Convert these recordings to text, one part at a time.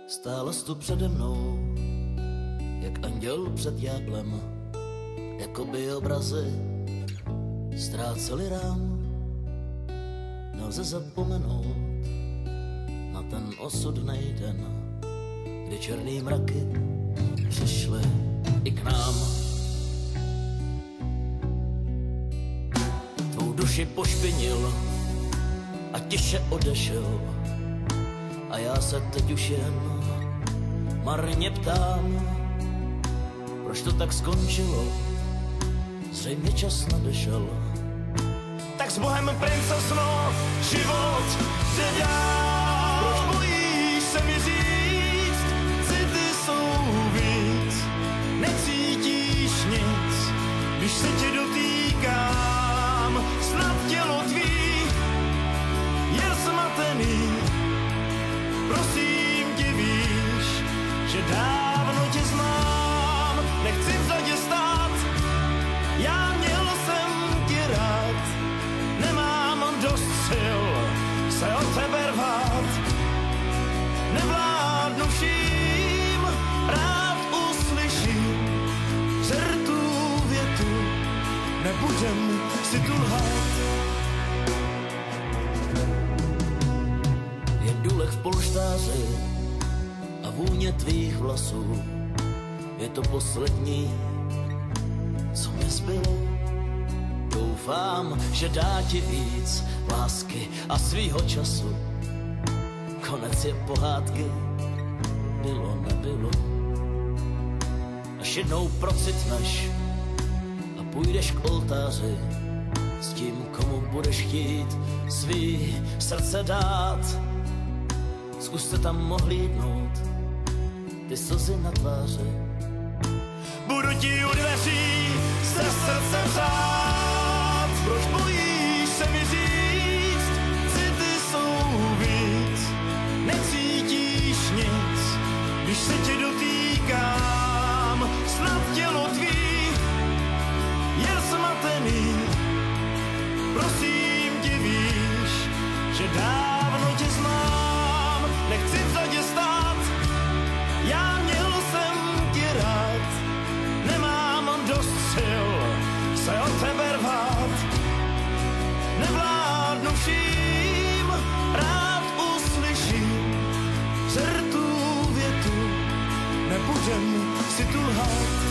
Stála jsi tu přede mnou, jak anděl před ďáblem, jako by obrazy ztráceli rám. Nelze zapomenout na ten osudnej den, kdy černý mraky přišly i k nám. Tvou duši pošpinil a tiše odešel, a já se teď už jen marně ptám, proč to tak skončilo, zřejmě čas nadešel. Tak s Bohem, princezno, život jde dál. Proč bojíš se mi říct, city jsou víc, necítíš nic, když se tě dotýkám, snad tělo tvý je zmatený. Prosím tě, víš, že dávno tě znám, nechci v řadě stát, já měl jsem tě rád, nemám dost sil se od tebe rvát, nevládnu vším, rád uslyším čertu větu, nebudem si tu lhát. Je důlek v polštáři a vůně tvých vlasů, je to poslední, co mi zbylo. Doufám, že dá ti víc lásky a svýho času. Konec je pohádky, bylo nebylo. Až jednou procitneš a půjdeš k oltáři s tím, komu budeš chtít svý srdce dát. Zkuste tam ohlídnout ty slzy na tváři. Budu ti u dveří se srdce přát. Proč bojíš se mi říct, city jsou víc, necítíš nic, když se tě dotýkám, snad tělo tvý je zmatený. Prosím tě, víš, že dávno tě znám, nechci v řadě stát, já měl jsem tě rád, nemám dost sil se od tebe rvát, nevládnu vším, rád uslyším čertu větu, nebudem si tu lhát.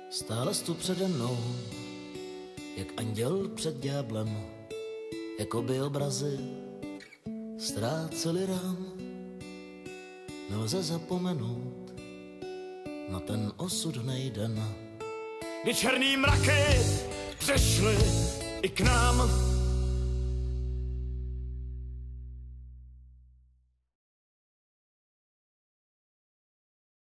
Stála jsi tu přede mnou, jak anděl před ďáblem, jako by obrazy ztráceli rám. Nelze zapomenout na ten osudnej den, kdy černý mraky přešly i k nám.